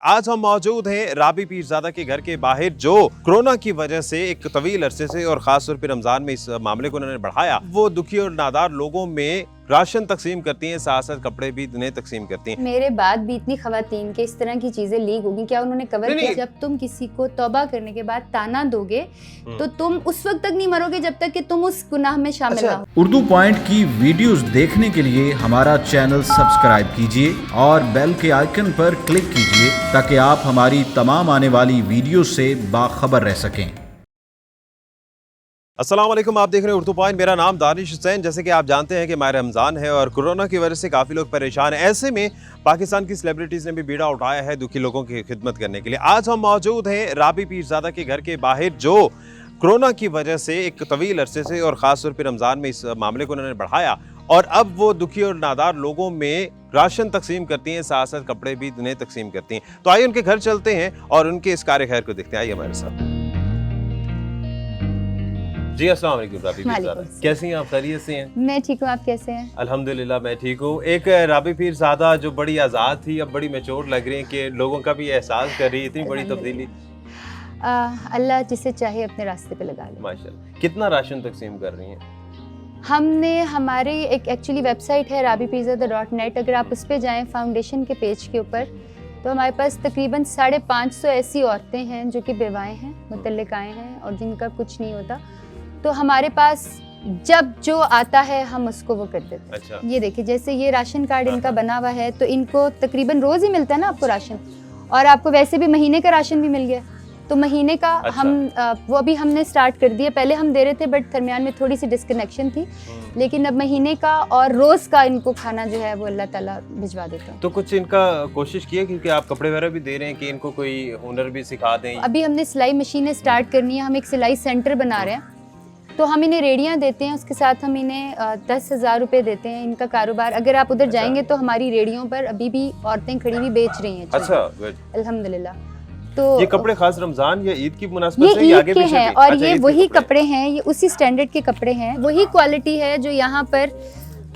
आज हम मौजूद हैं राबी पीरजादा के घर के बाहर, जो कोरोना की वजह से एक तवील अरसे से और खास तौर पर रमजान में इस मामले को उन्होंने बढ़ाया। वो दुखी और नादार लोगों में राशन तकसीम करती हैं, साथ साथ कपड़े भी उन्हें तकसीम करती हैं। मेरे बाद भी इतनी खवातीन के इस तरह की चीजें लीक होगी, क्या उन्होंने कवर किया? जब तुम किसी को तौबा करने के बाद ताना दोगे तो तुम उस वक्त तक नहीं मरोगे जब तक कि तुम उस गुनाह में शामिल ना हो। उर्दू पॉइंट की वीडियोस देखने के लिए हमारा चैनल सब्सक्राइब कीजिए और बेल के आइकन पर क्लिक कीजिए ताकि आप हमारी तमाम आने वाली वीडियो से बाखबर रह सकें। अस्सलाम वालेकुम, आप देख रहे हैं उर्दू पॉइंट। मेरा नाम दानिश हुसैन। जैसे कि आप जानते हैं कि माह रमज़ान है और कोरोना की वजह से काफ़ी लोग परेशान हैं। ऐसे में पाकिस्तान की सेलिब्रिटीज़ ने भी बीड़ा उठाया है दुखी लोगों की खिदमत करने के लिए। आज हम मौजूद हैं राबी पीरजादा के घर के बाहर, जो कोरोना की वजह से एक तवील अरसे से और ख़ास तौर पर रमज़ान में इस मामले को उन्होंने बढ़ाया और अब वो दुखी और नादार लोगों में राशन तकसीम करती हैं, साथ साथ कपड़े भी उन्हें तकसीम करती हैं। तो आइए उनके घर चलते हैं और उनके इस कार्य खैर को देखते हैं। आइए हमारे साथ। जी अस्सलाम वालेकुम राबी पीरजादा, कैसी हैं आप? खैरियत से हैं? मैं ठीक हूँ, आप कैसे हैं? अल्हम्दुलिल्लाह मैं ठीक हूँ। एक राबी पीरजादा जो बड़ी आज़ाद थी, अब बड़ी मैच्योर लग रही है कि लोगों का भी एहसास कर रही है। इतनी बड़ी तब्दीली। अल्लाह जिसे चाहे अपने रास्ते पे लगा ले। माशाल्लाह। कितना राशन तकसीम कर रही हैं? हमने हमारी एक एक्चुअली वेबसाइट है rabipizza.net, अगर आप उस पर जाएँ फाउंडेशन के पेज के ऊपर, तो हमारे पास तकरीबन 550 ऐसी औरतें हैं जो कि बेवाएँ हैं, मुतल्लिकाएँ हैं और जिनका कुछ नहीं होता। तो हमारे पास जब जो आता है हम उसको वो कर देते हैं। अच्छा। ये देखिए, जैसे ये राशन कार्ड इनका बना हुआ है, तो इनको तकरीबन रोज़ ही मिलता है ना आपको राशन, और आपको वैसे भी महीने का राशन भी मिल गया। तो महीने का हम वो अभी हमने स्टार्ट कर दिया। पहले हम दे रहे थे बट दरमियान में थोड़ी सी डिस्कनेक्शन थी, लेकिन अब महीने का और रोज़ का इनको खाना जो है वो अल्लाह ताला भिजवा देता है। तो कुछ इनका कोशिश की है, क्योंकि आप कपड़े वगैरह भी दे रहे हैं, कि इनको कोई हुनर भी सिखा दें? अभी हमने सिलाई मशीनें स्टार्ट करनी है, हम एक सिलाई सेंटर बना रहे हैं। तो हम इन्हें रेडियाँ देते हैं, उसके साथ हम इन्हें 10,000 रुपये देते हैं इनका कारोबार। अगर आप उधर जाएंगे तो हमारी रेडियों पर अभी भी औरतें खड़ी हुई बेच रही हैं। अच्छा, अल्हम्दुलिल्लाह। तो ये कपड़े खास रमजान या ईद की मुनासबत से ये आगे ईद के हैं और अच्छा, ये वही कपड़े हैं, ये उसी स्टैंडर्ड के कपड़े हैं, वही क्वालिटी है जो यहाँ पर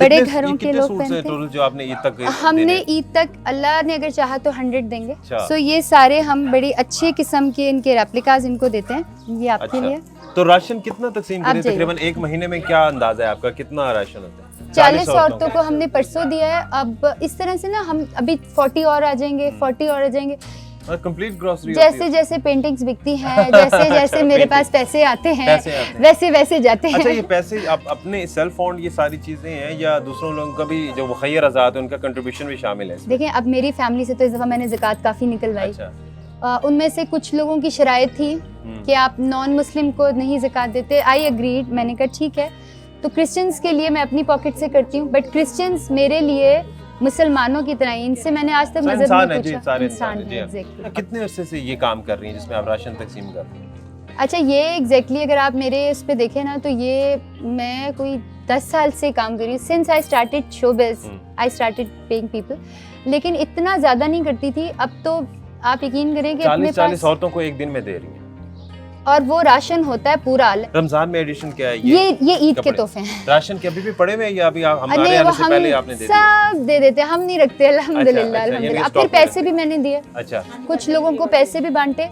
बड़े घरों के लोग पहनते हैं। जो आपने ईद तक हमने ईद तक अल्लाह ने अगर चाहा तो 100 देंगे। सो ये सारे हम बड़ी अच्छे किस्म के इनके रेप्लिकाज इनको देते हैं, ये आपके लिए। तो राशन कितना तकसीम करें तकरीबन एक महीने में? क्या अंदाजा है आपका, कितना राशन होता है? 40 औरतों को हमने परसों दिया है। अब इस तरह से ना हम अभी 40 और आ जाएंगे, 40 और आ जाएंगे। कंप्लीट ग्रोसरी जैसे जैसे पेंटिंग्स बिकती हैं, जैसे जैसे मेरे पास पैसे आते हैं वैसे वैसे जाते हैं। अच्छा, ये पैसे आप अपने सेल्फ फंड ये सारी चीजें हैं या दूसरों लोगों का भी जो मुखय्यर आजाद है उनका कंट्रीब्यूशन भी शामिल है? देखिए, अब मेरी फैमिली से तो इस दफा मैंने ज़कात काफ़ी निकलवाई। उनमें से कुछ लोगों की शराइत थी कि आप नॉन मुस्लिम को नहीं ज़कात देते। आई एग्रीड, मैंने कहा ठीक है। तो क्रिश्चियंस के लिए मैं अपनी पॉकेट से करती हूँ, बट क्रिश्चियंस मेरे लिए मुसलमानों की तरह, इनसे मैंने आज तक मजहब नहीं पूछा। इंसान है। कितने अरसे से ये काम कर रही हैं जिसमें आप राशन तकसीम कर रही हैं? अच्छा, ये एग्जैक्टली अगर आप मेरे इस पे देखें ना, तो ये मैं कोई 10 साल से काम कर रही हूँ। Since I started showbiz, I started paying people, लेकिन इतना ज़्यादा नहीं करती थी। अब तो आप यकीन करें कि 40 औरतों को एक दिन में दे रही हैं, और वो राशन होता है पूरा। रमजान में एडिशन क्या है? ये ईद के तोहफे हैं। राशन के अभी भी पड़े हुए हैं या अभी हमारे आने से पहले आपने दे दिए? सब दे देते, हम नहीं रखते अल्हम्दुलिल्लाह। अल्हम्दुलिल्लाह। अब फिर पैसे भी मैंने दिए। अच्छा, कुछ लोगों को पैसे भी बांटे।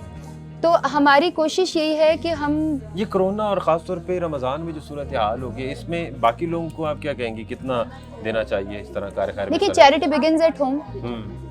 तो हमारी कोशिश यही है कि हम ये कोरोना और ख़ास तौर पे रमज़ान में जो सूरत हाल होगी, इसमें बाकी लोगों को आप क्या कहेंगे, कितना देना चाहिए इस तरह कार्य? देखिए, चैरिटी बिगिंस एट होम।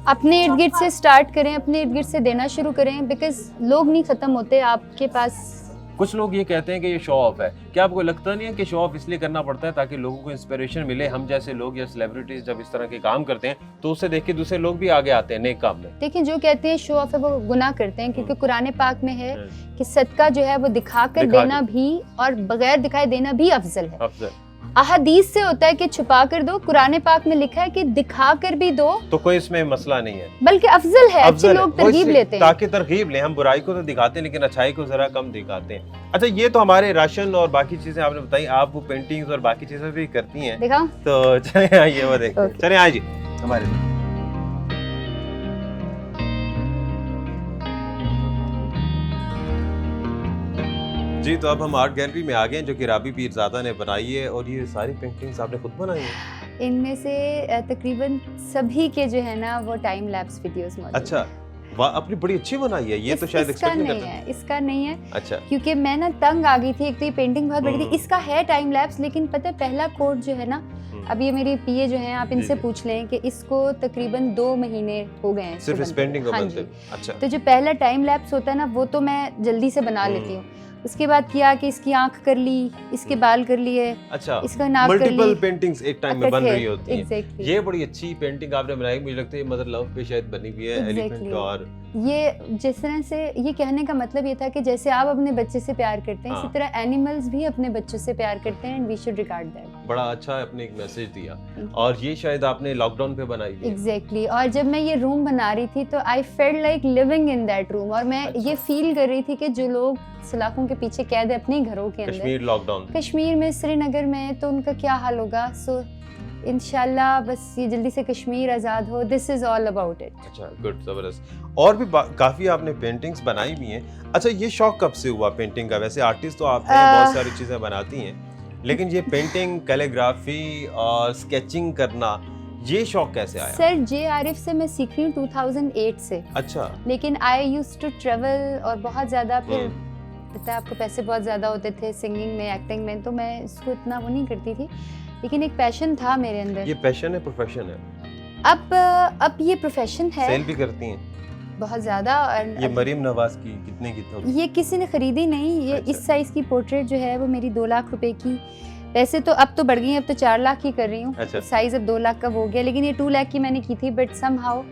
अपने इर्द गिर्द से स्टार्ट करें, अपने इर्द गिर्द से देना शुरू करें, बिकॉज लोग नहीं ख़त्म होते आपके पास। कुछ लोग ये कहते हैं कि ये शो ऑफ है। क्या आपको लगता नहीं है कि शो ऑफ इसलिए करना पड़ता है ताकि लोगों को इंस्पिरेशन मिले? हम जैसे लोग या सेलिब्रिटीज जब इस तरह के काम करते हैं तो उससे देख के दूसरे लोग भी आगे आते हैं नेक काम में। देखिए, जो कहते हैं शो ऑफ है वो गुनाह करते हैं, क्योंकि कुरान पाक में है कि सदका जो है वो दिखाकर देना भी और बगैर दिखाए देना भी अफजल है। अहदीस से होता है कि छुपा कर दो, कुरान पाक में लिखा है कि दिखा कर भी दो, तो कोई इसमें मसला नहीं है, बल्कि अफजल है। अच्छे लोग तरगीब लेते हैं, ताकि तरगीब लें। हम बुराई को तो दिखाते हैं लेकिन अच्छाई को जरा कम दिखाते हैं। अच्छा, ये तो हमारे राशन और बाकी चीजें आपने बताई, आप वो पेंटिंग्स और बाकी चीजें भी करती हैं, दिखाओ तो चले आइए वो देखते हैं। चले आइए हमारे। जी, तो अब हम आर्ट गैलरी में आ गए हैं जो कि राबी पीरजादा ने बनाई है, और ये सारी पेंटिंग्स आपने खुद बनाई हैं? इनमें से तकरीबन सभी के जो है ना वो टाइम लैप्स वीडियोस मौजूद। अच्छा, वाह, अपनी बड़ी अच्छी बनाई है ये, तो शायद इसका एक्सपेक्ट नहीं नहीं है, इसका नहीं है, करता। अच्छा, क्योंकि मैं ना तंग आ गई थी। एक तो ये पेंटिंग बहुत बड़ी थी, हम्म। इसका है टाइम लैप्स, लेकिन पता है पहला कोट जो है ना, अब ये मेरी पीए जो है, आप जी, इनसे जी। पूछ लें कि इसको तकरीबन 2 महीने हो गए हैं सिर्फ इस पेंटिंग को हाँ बनते जी। हुए। अच्छा, तो जो पहला टाइम लैप्स होता है ना, वो तो मैं जल्दी से बना लेती हूँ। उसके बाद किया कि इसकी आंख कर ली, इसके बाल कर लिए, अच्छा, इसका नाक कर मल्टीपल ली, पेंटिंग्स एक टाइम में बन इकट्ठे, रही होती हैं। एग्जैक्टली। ये बड़ी अच्छी पेंटिंग आपने बनाई, मुझे लगता है मदर लव पे शायद बनी हुई है, एलिफेंट Exactly. और ये जिस तरह से, ये कहने का मतलब ये था कि जैसे आप अपने बच्चे से प्यार करते हैं, हाँ। इसी तरह एनिमल्स भी अपने बच्चों से प्यार करते हैं, and we should regard that. बड़ा अच्छा आपने एक मैसेज दिया। you. और ये शायद आपने लॉकडाउन पे बनाई हुई है। एग्जैक्टली। और जब मैं ये रूम बना रही थी तो I felt like living in that room, और मैं अच्छा। ये फील कर रही थी कि जो लोग सलाखों के पीछे कैद है अपने घरों के अंदर, कश्मीर लॉकडाउन। कश्मीर में, श्रीनगर में, तो उनका क्या हाल होगा। सो इंशाल्लाह बस ये जल्दी से कश्मीर आज़ाद हो, this is all about it. अच्छा, गुड, जबरदस्त। और भी काफी आपने पेंटिंग्स बनाई हुई हैं। अच्छा, ये शौक कब से हुआ पेंटिंग का? वैसे आर्टिस्ट तो आप हैं, बहुत सारी चीजें बनाती हैं, लेकिन ये पेंटिंग, कैलीग्राफी और स्केचिंग करना, ये शौक कैसे आया? सर जे आरिफ से मैं सीख रही हूँ 2008 से, अच्छा, लेकिन आई यूज्ड टू ट्रेवल और बहुत ज़्यादा, फिर पता है आपको पैसे बहुत ज़्यादा होते थे सिंगिंग में, एक्टिंग में, तो मैं इसको इतना वो नहीं करती थी, लेकिन एक पैशन था मेरे अंदर। ये पैशन है, प्रोफेशन है? अब ये प्रोफेशन है, सेल भी करती हैं? बहुत ज़्यादा। और ये मरीम नवाज की कितने की थी? ये किसी ने खरीदी नहीं, ये अच्छा। इस साइज़ की पोर्ट्रेट जो है वो मेरी 2 लाख रुपए की, वैसे तो अब तो बढ़ गई, अब तो 4 लाख की कर रही हूँ। अच्छा। साइज़ अब 2 लाख का हो गया, लेकिन ये 2 लाख की मैंने की थी, बट समहाउ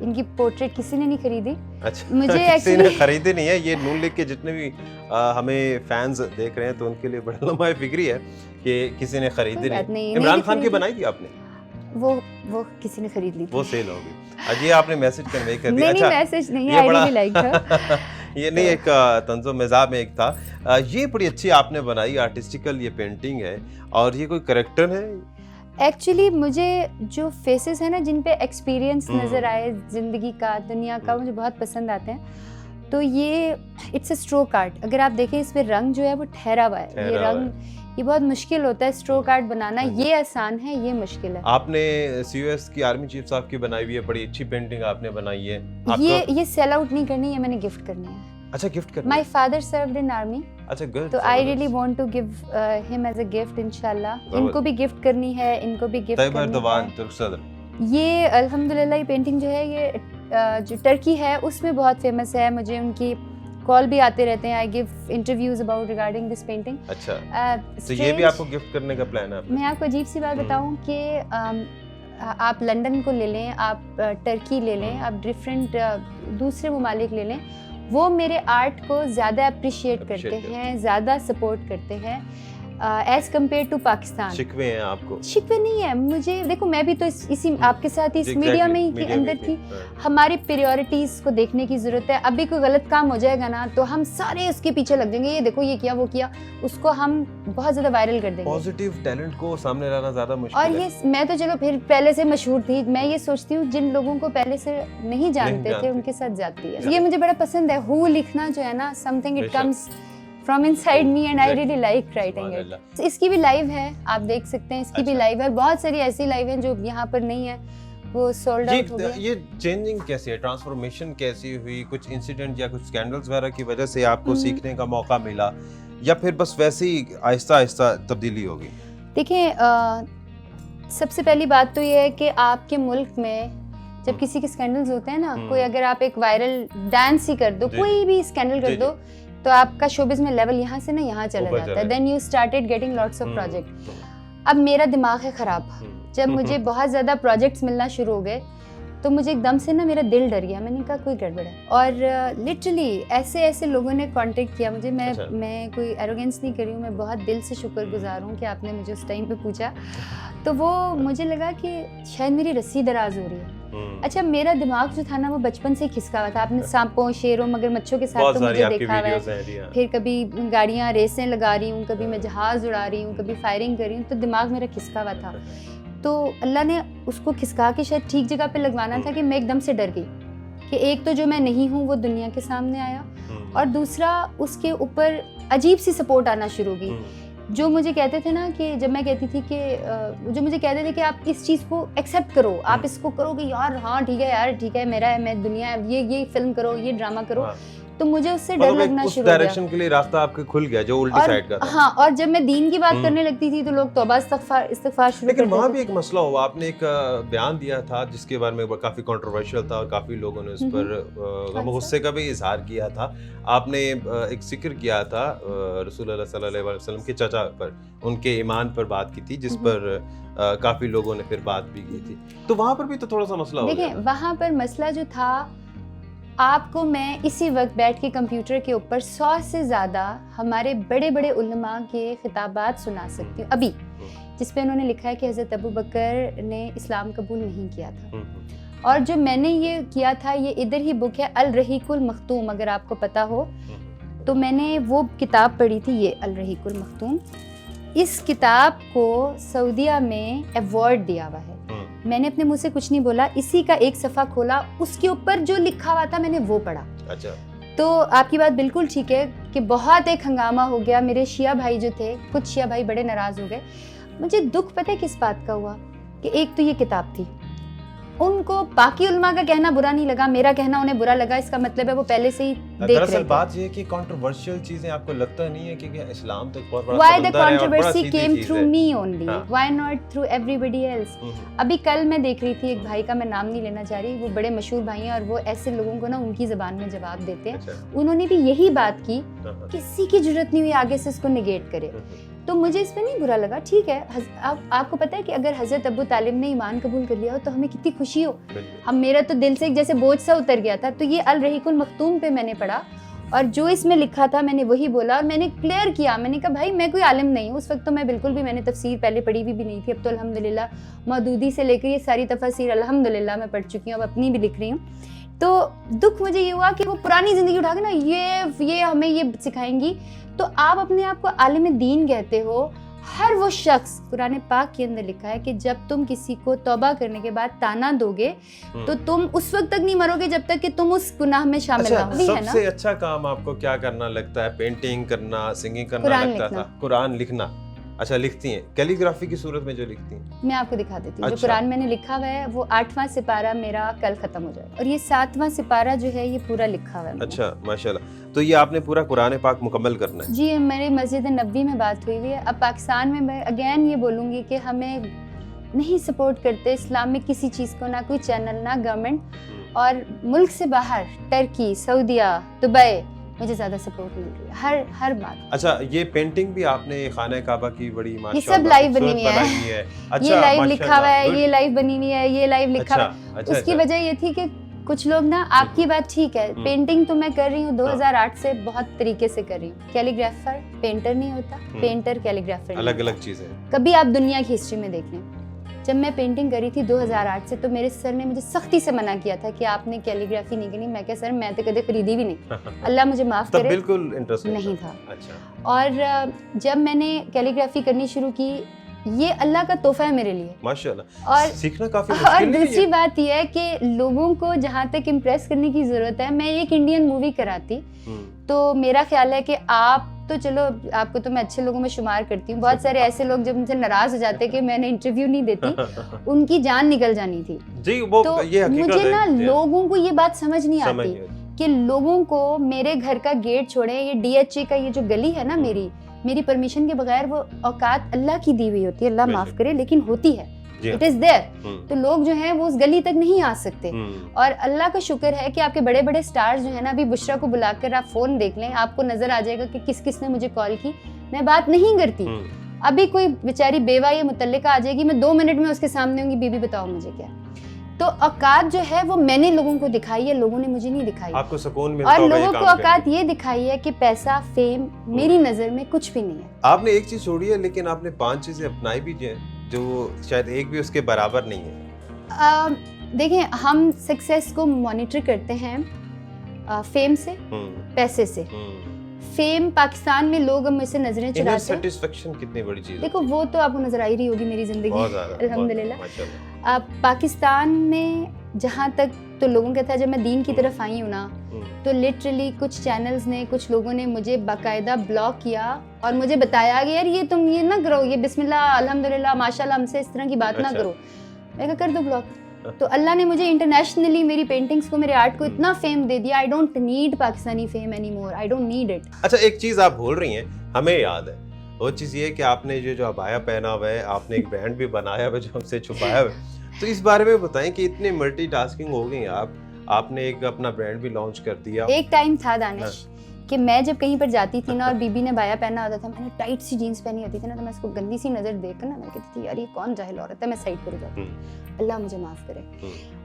इनकी पोर्ट्रेट किसी ने नहीं खरीदी। अच्छा, मुझे किसी ने actually- खरीदी नहीं है। ये नून लीग के जितने भी हमें फैंस देख रहे हैं, तो उनके लिए बड़ा लम्हा फिक्री है कि किसी ने खरीदी कोई बात नहीं। नहीं, इमरान नहीं खान की खरीदी। बनाई थी आपने? वो किसी ने खरीद ली थी। वो सेल हो गई। आज ये आपने मैसेज कन्वे कर दिया। नहीं अच्छा, मैसेज नहीं, ये आई बड़ा- रियली लाइक हर। ये नहीं, एक तंज़ो मिज़ाज में एक था। ये बड़ी अच्छी आपने बनाई, आर्टिस्टिकल ये पेंटिंग है, और ये कोई करेक्टर है? एक्चुअली मुझे जो फेसेस है ना, जिन पे एक्सपीरियंस नज़र आए ज़िंदगी का, दुनिया का, मुझे बहुत पसंद आते हैं। तो ये इट्स अ स्ट्रोक आर्ट। अगर आप देखें इस पे रंग जो है वो ठहरा हुआ है। ये ठहरा हुआ रंग, ये बहुत मुश्किल होता है स्ट्रोक आर्ट बनाना, ये आसान है, ये मुश्किल है। आपने COS की आर्मी चीफ साहब की बनाई हुई है, बड़ी अच्छी पेंटिंग आपने बनाई है। ये सेल आउट नहीं करनी है, मैंने गिफ्ट करनी है। अच्छा, गिफ्ट करनी माय है? फादर सर्व्ड इन आर्मी, अच्छा, गुड। तो I really want to give him as a gift इंशाल्लाह। जबरदस्त। इनको भी गिफ्ट करनी है, इनको भी गिफ्ट तैयब करनी एर्दोगान, है। तुर्क सदर। ये अल्हम्दुलिल्लाह ये पेंटिंग जो है, ये जो टर्की है उसमें बहुत फेमस है। मुझे उनकी कॉल भी आते रहते हैं, I give interviews about regarding this painting. अच्छा, तो ये भी आपको गिफ्ट करने का प्लान है आपका? मैं आपको अजीब सी बात बताऊं कि आप लंदन को ले लें, आप टर्की ले लें, आप डिफरेंट दूसरे ममालिक ले लें, वो मेरे आर्ट को ज़्यादा अप्रिशिएट करते हैं, ज़्यादा सपोर्ट करते हैं एज कम्पेयर टू पाकिस्तान। शिकवे हैं आपको? शिकवे नहीं है मुझे, देखो मैं भी तो इसी आपके साथ इस Exactly, मीडिया में ही मीडिया अंदर में थी। हाँ। हमारी प्रायोरिटीज को देखने की जरूरत है। अभी कोई गलत काम हो जाएगा ना, तो हम सारे उसके पीछे लग जाएंगे, ये देखो ये किया वो किया, उसको हम बहुत ज्यादा वायरल कर देंगे। पॉजिटिव टैलेंट को सामने लाना ज्यादा मुश्किल और है। ये मैं तो चलो फिर पहले से मशहूर थी, मैं ये सोचती हूँ जिन लोगों को पहले से नहीं जानते जानते। थे उनके साथ जाती है। ये मुझे बड़ा पसंद है, हु लिखना जो है ना, समथिंग इट बेशक। Comes from inside me and I Exactly. Really like writing सुभान इट। अल्लाह। इसकी भी लाइव है, आप देख सकते हैं, इसकी भी अच्छा। लाइव है। बहुत सारी ऐसी लाइव हैं जो यहाँ पर नहीं है, वो सोल्ड आउट हो गया। ये चेंजिंग कैसी है, ट्रांसफॉर्मेशन कैसी हुई? कुछ इंसिडेंट या कुछ स्कैंडल्स वगैरह की वजह से आपको सीखने का मौका मिला, या फिर बस वैसे ही आहिस्ता आहिस्ता तब्दीली होगी? देखिए सबसे पहली बात तो ये है कि आपके मुल्क में जब किसी के स्कैंडल्स होते हैं ना, कोई अगर आप एक वायरल डांस ही कर दो, जी, कोई भी स्कैंडल जी, कर दो, तो आपका शोबिज में लेवल यहाँ से ना यहाँ चला ऊपर जाता चला है। Then you started getting lots of project. अब मेरा दिमाग है ख़राब, जब मुझे बहुत ज़्यादा प्रोजेक्ट्स मिलना शुरू हो गए तो मुझे एकदम से ना मेरा दिल डर गया। मैंने कहा कोई गड़बड़ है, और लिटरली ऐसे ऐसे लोगों ने कांटेक्ट किया मुझे। अच्छा। मैं कोई एरोगेंस नहीं कर रही हूँ, मैं बहुत दिल से शुक्रगुजार हूँ कि आपने मुझे उस टाइम पे पूछा। तो वो मुझे लगा कि शायद मेरी रस्सी दराज हो रही है। अच्छा, मेरा दिमाग जो था ना वो बचपन से ही खिसका हुआ था। आपने सांपों, शेरों, मगरमच्छों के साथ बहुत तो सारी मुझे आपकी देखा हुआ वीडियोस है। हैं जी, हाँ। फिर कभी गाड़ियाँ रेसें लगा रही हूँ, कभी मैं जहाज़ उड़ा रही हूँ, कभी फायरिंग कर रही हूँ, तो दिमाग मेरा खिसका हुआ था। तो अल्लाह ने उसको खिसका के शायद ठीक जगह पे लगवाना था कि मैं एकदम से डर गई कि एक तो जो मैं नहीं हूँ वो दुनिया के सामने आया, और दूसरा उसके ऊपर अजीब सी सपोर्ट आना शुरू हो गई। जो मुझे कहते थे ना कि जब मैं कहती थी कि जो मुझे कहते थे कि आप इस चीज़ को एक्सेप्ट करो, आप इसको करो कि यार हाँ ठीक है यार, ठीक है मेरा है, मैं दुनिया है, ये फिल्म करो, ये ड्रामा करो, तो मुझे उससे डर लगना शुरू हो गया। डायरेक्शन के लिए रास्ता आपके खुल गया जो उल्टी साइड का था। हाँ, और जब मैं दीन की बात करने लगती थी तो लोग तौबा इस्तगफार शुरू कर देते थे। लेकिन वहाँ भी एक मसला हुआ, आपने एक बयान दिया था जिसके बारे में काफी कंट्रोवर्शियल था और काफी लोगों ने उस पर गुस्से का भी इजहार किया था। आपने एक जिक्र किया था रसूलुल्लाह सल्लल्लाहु अलैहि वसल्लम के चाचा पर, उनके ईमान पर बात की थी, जिस पर काफी लोगों ने फिर बात भी की थी। तो वहाँ पर भी तो थोड़ा सा मसला हो गया। देखिए वहाँ पर मसला जो था, आपको मैं इसी वक्त बैठ के कंप्यूटर के ऊपर 100 से ज़्यादा हमारे बड़े बड़े उलमा के खिताबात सुना सकती हूँ अभी, जिस पे उन्होंने लिखा है कि हज़रत अबू बकर ने इस्लाम कबूल नहीं किया था। और जो मैंने ये किया था, ये इधर ही बुक है अल रहीकुल मख्तूम, अगर आपको पता हो तो मैंने वो किताब पढ़ी थी, ये अल रहीकुल मख्तूम। इस किताब को सऊदीया में अवार्ड दिया हुआ है। मैंने अपने मुंह से कुछ नहीं बोला, इसी का एक सफ़ा खोला, उसके ऊपर जो लिखा हुआ था मैंने वो पढ़ा। अच्छा। तो आपकी बात बिल्कुल ठीक है कि बहुत एक हंगामा हो गया। मेरे शिया भाई जो थे, कुछ शिया भाई बड़े नाराज़ हो गए। मुझे दुख पता है किस बात का हुआ कि एक तो ये किताब थी, उनको बाकी उलमा का कहना बुरा नहीं लगा, मेरा कहना उन्हें बुरा लगा, इसका मतलब है वो पहले से ही देख रहे थे। दरअसल बात ये है कि कंट्रोवर्शियल चीजें आपको लगता नहीं है कि इस्लाम तो बहुत बड़ा Why the समंदर है और बड़ा controversy सीधी came चीज through है। me only? हाँ। Why not through everybody else? अभी कल मैं देख रही थी एक भाई का, मैं नाम नहीं लेना चाह रही, वो बड़े मशहूर भाई हैं और वो ऐसे लोगों को ना उनकी ज़बान में जवाब देते हैं। अच्छा। उन्होंने भी यही बात की, किसी की जरूरत नहीं हुई आगे से इसको निगेट करे। तो मुझे इस पे नहीं बुरा लगा, ठीक है। आपको पता है कि अगर हज़रत अबू तालिब ने ईमान कबूल कर लिया हो तो हमें कितनी खुशी हो। हम, मेरा तो दिल से एक जैसे बोझ सा उतर गया था। तो ये अल रहीकुल मख्तूम पे मैंने पढ़ा और जो इसमें लिखा था मैंने वही बोला और मैंने क्लियर किया। मैंने कहा भाई मैं कोई आलिम नहीं हूँ, उस वक्त तो मैं बिल्कुल भी, मैंने तफसीर पहले पढ़ी भी नहीं थी। अब तो अल्हम्दुलिल्लाह मौदूदी से लेकर ये सारी तफसीर अल्हम्दुलिल्लाह मैं पढ़ चुकी हूँ, अब अपनी भी लिख रही हूँ। तो दुख मुझे ये हुआ कि वो पुरानी ज़िंदगी उठा के ना ये हमें ये सिखाएंगी। तो आप अपने आप को आलिम दीन कहते हो। हर वो शख्स, कुरान पाक के अंदर लिखा है कि जब तुम किसी को तौबा करने के बाद ताना दोगे तो तुम उस वक्त तक नहीं मरोगे जब तक कि तुम उस गुनाह में शामिल ना हो। सबसे अच्छा काम आपको क्या करना लगता है? पेंटिंग करना, सिंगिंग करना लगता था? कुरान लिखना। अच्छा, लिखती हैं कैलीग्राफी की सूरत में जो लिखती हैं? मैं आपको दिखा देती हूँ। अच्छा। जो कुरान मैंने लिखा हुआ है वो 8वां सिपारा मेरा कल खत्म हो जाएगा और ये 7वां सिपारा जो है ये पूरा लिखा हुआ है। अच्छा, माशाल्लाह। तो ये आपने पूरा कुरान पाक मुकम्मल करना है? जी, मेरी मस्जिद नबी में बात हुई है। अब पाकिस्तान में मैं अगेन ये बोलूँगी कि हमें नहीं सपोर्ट करते इस्लाम में किसी चीज़ को, ना कोई चैनल, ना गवर्नमेंट। और मुल्क से बाहर टर्की, सऊदीया, दुबई, मुझे ज़्यादा सपोर्ट मिल रही है हर बात। अच्छा, ये पेंटिंग भी आपने खाने काबा की बड़ी माशाल्लाह, ये सब लाइव बनी हुई है। अच्छा, ये लाइव लिखा हुआ है, ये लाइव बनी हुई है, ये लाइव लिखा हुआ है। अच्छा, उसकी वजह ये थी कि कुछ लोग ना, आपकी बात ठीक है, पेंटिंग तो मैं कर रही हूँ 2008 से बहुत तरीके से कर रही हूँ। कैलीग्राफर पेंटर नहीं होता, पेंटर कैलीग्राफर अलग अलग चीजें। कभी आप दुनिया की हिस्ट्री में देख लें। जब मैं पेंटिंग करी थी 2008 से, तो मेरे सर ने मुझे सख्ती से मना किया था कि आपने कैलीग्राफी नहीं करनी। मैं क्या सर, मैं तो कभी खरीदी भी नहीं, अल्लाह मुझे माफ करे। बिल्कुल इंटरेस्ट नहीं था। अच्छा। और जब मैंने कैलीग्राफी करनी शुरू की, ये अल्लाह का तोहफा है मेरे लिए माशाल्लाह। और सीखना काफी और मुश्किल है। दूसरी बात यह है कि लोगों को जहाँ तक इम्प्रेस करने की जरूरत है, मैं एक इंडियन मूवी कराती तो मेरा ख्याल है कि आप तो चलो, आपको तो मैं अच्छे लोगों में शुमार करती हूँ। बहुत सारे ऐसे लोग जब मुझसे नाराज हो जाते हैं कि मैंने इंटरव्यू नहीं देती, उनकी जान निकल जानी थी जी। वो तो ये हकीकत मुझे ना है। लोगों को ये बात समझ नहीं आती कि लोगों को मेरे घर का गेट छोड़े, ये DHA का ये जो गली है ना, मेरी परमिशन के बगैर, वो औकात अल्लाह की दी हुई होती है, अल्लाह माफ करे, लेकिन होती है, इट इज देयर। तो लोग जो हैं वो उस गली तक नहीं आ सकते। और अल्लाह का शुक्र है कि आपके बड़े बड़े स्टार्स जो है ना, अभी बुशरा को बुलाकर आप फोन देख लें, आपको नजर आ जाएगा कि किस किस ने मुझे कॉल की। मैं बात नहीं करती। अभी कोई बेचारी बेवा या मुतल्लिका आ जाएगी, मैं 2 मिनट में उसके सामने होंगी, बीबी बताओ मुझे क्या। तो औकात जो है वो मैंने लोगों को दिखाई है, लोगों ने मुझे नहीं दिखाई। आपको सुकून मिलता और होगा लोगों ये को काम औकात ये दिखाई है कि पैसा, फेम मेरी नजर में कुछ भी नहीं है। आपने एक चीज छोड़ी है, लेकिन आपने 5 चीजें अपनाई भी हैं जो शायद एक भी उसके बराबर नहीं है। देखिए, हम सक्सेस को मॉनिटर करते हैं फेम से, पैसे से। फेम पाकिस्तान में लोग मुझसे नजरें चुराते हैं। सेटिस्फेक्शन कितनी बड़ी चीज है। देखो, वो तो आपको नजर आ ही रही होगी मेरी जिंदगी, बहुत ज़्यादा, अल्हम्दुलिल्लाह। माशाल्लाह। पाकिस्तान में जहाँ तक तो लोगों का था जब मैं दीन की तरफ आई हूँ ना, तो लिटरली कुछ चैनल्स ने, कुछ लोगों ने मुझे बाकायदा ब्लॉक किया और मुझे बताया कि यार ये तुम ये ना करो, ये बिस्मिल्लाह अल्हम्दुलिल्लाह माशाल्लाह हमसे इस तरह की बात ना करो। मैं कहा कर दो ब्लॉक। तो अल्लाह ने मुझे इंटरनेशनली मेरी पेंटिंग्स को, मेरे आर्ट को इतना फेम दे दिया। I don't need Pakistani fame any more, I don't need it. अच्छा, एक चीज आप भूल रही हैं, हमें याद है वो चीज ये कि आपने जो अबाया पहना हुआ है, आपने एक ब्रांड भी बनाया हुआ है जो हमसे छुपाया हुआ है। तो इस बारे में बताएं कि इतने मल्टीटास्किंग हो गई आपने एक अपना ब्रांड भी लॉन्च कर दिया। एक टाइम था दानिश कि मैं जब कहीं पर जाती थी ना और बीबी ने बाया पहना होता था, मैंने टाइट सी जीन्स पहनी होती थी ना, तो मैं इसको गंदी सी नजर देखकर ना मैं कहती थी यार ये कौन जाहिल औरत है, मैं साइड पर हो जाती। अल्लाह मुझे माफ करे।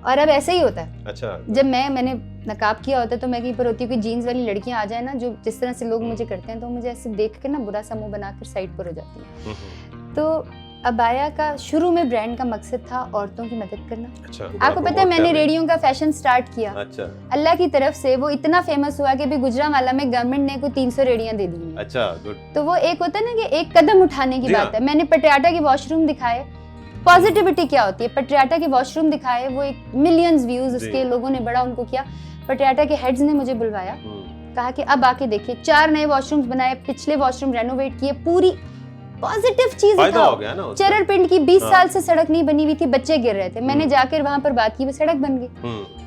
और अब ऐसे ही होता है। अच्छा, जब मैंने नकाब किया होता है तो मैं कहीं पर होती हूँ कि जीन्स वाली लड़कियां आ जाए ना, जो जिस तरह से लोग मुझे करते हैं, तो मुझे ऐसे देख के ना बुरा सा मुंह बनाकर साइड पर हो जाती है। तो अबाया का शुरू में ब्रांड का मकसद था औरतों की मदद करना। अच्छा, आपको पता है मैंने रेडियो का फैशन स्टार्ट किया। अच्छा, अल्लाह की तरफ से वो इतना फेमस हुआ कि अभी गुजरांवाला में गवर्नमेंट ने को 300 रेडियां दे दी। अच्छा, गुड। तो वो एक होता है ना कि एक कदम उठाने की बात है। मैंने पटियाला के वॉशरूम दिखाए, पॉजिटिविटी क्या होती है, पटियाला के वॉशरूम दिखाए, वो एक मिलियंस व्यूज उसके, लोगों ने बड़ा उनको किया। पटियाला के हेड्स ने मुझे बुलवाया, कहा कि अब आके देखिए, 4 नए वॉशरूम्स बनाए, पिछले वॉशरूम रेनोवेट किए, पूरी पॉजिटिव चीज दिखाओ। चरर पिंड की 20 साल से सड़क नहीं बनी हुई थी, बच्चे गिर रहे थे, मैंने जाकर वहां पर बात की, वो सड़क बन गई।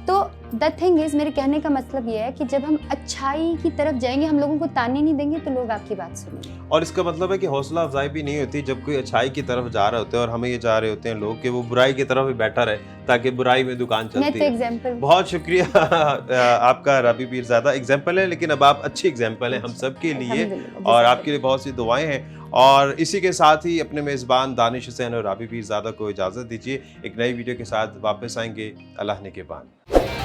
तो द थिंग इज, मेरे कहने का मतलब ये है कि जब हम अच्छाई की तरफ जाएंगे, हम लोगों को ताने नहीं देंगे, तो लोग आपकी बात सुनेंगे। और इसका मतलब है कि हौसला अफजाई भी नहीं होती जब कोई अच्छाई की तरफ जा रहे होते हैं और हमें ये चाह रहे होते हैं लोग कि वो बुराई की तरफ भी बैठा रहे ताकि बुराई में दुकान चलती है। एग्जांपल, बहुत शुक्रिया आपका रबी पीरज़ादा एग्जांपल है, लेकिन अब आप अच्छी एग्जांपल हैं हम सब के लिए, और आपके लिए बहुत सी दुआएं हैं। और इसी के साथ ही अपने मेज़बान दानिश हुसैन और रबी पीरज़ादा को इजाज़त दीजिए। एक नई वीडियो के साथ वापस आएंगे। अल्लाह ने के बाद।